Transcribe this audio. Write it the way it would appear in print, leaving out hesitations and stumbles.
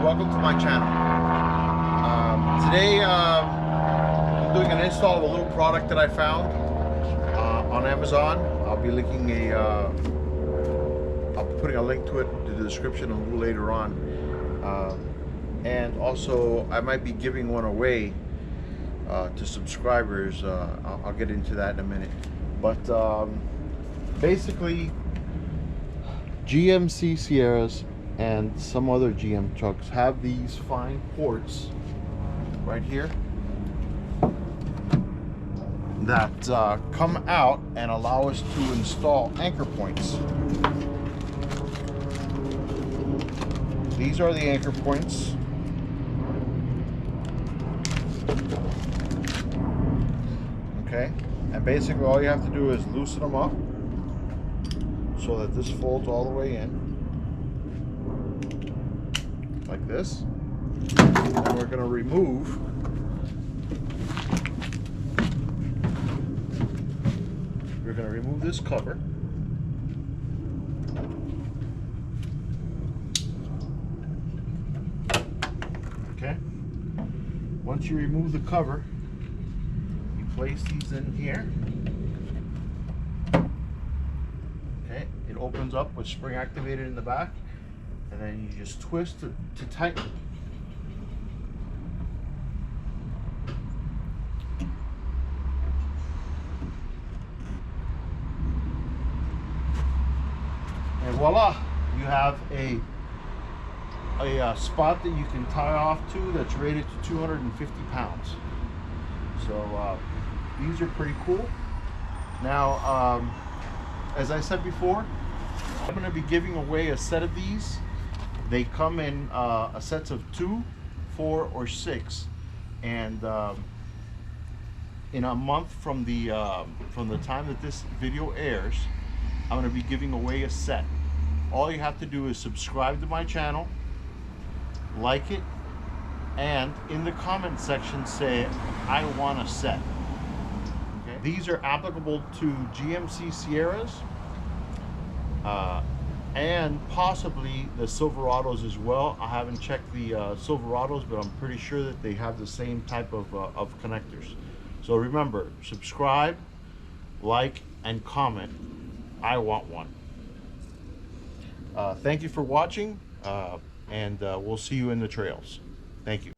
welcome to my channel. Today I'm doing an install of a little product that I found on Amazon. I'll be linking I'll be putting a link to it in the description a little later on. And also I might be giving one away to subscribers. I'll get into that in a minute. But basically, GMC Sierras and some other GM trucks have these fine ports right here that come out and allow us to install anchor points. These are the anchor points. Okay, and basically all you have to do is loosen them up so that this folds all the way in like this. And we're going to remove this cover. Okay, once you remove the cover, you place these in here. Okay, it opens up with spring activated in the back, and then you just twist to tighten. And voila, you have a spot that you can tie off to that's rated to 250 pounds. So these are pretty cool. Now, as I said before, I'm going to be giving away a set of these. They come in sets of 2, 4, or 6, and in a month from the time that this video airs, I'm going to be giving away a set. All you have to do is subscribe to my channel, like it, and in the comment section say, I want a set. Okay? These are applicable to GMC Sierras and possibly the Silverados as well. I haven't checked the Silverados, but I'm pretty sure that they have the same type of connectors. So remember, subscribe, like, and comment. I want one. Thank you for watching, and we'll see you in the trails. Thank you.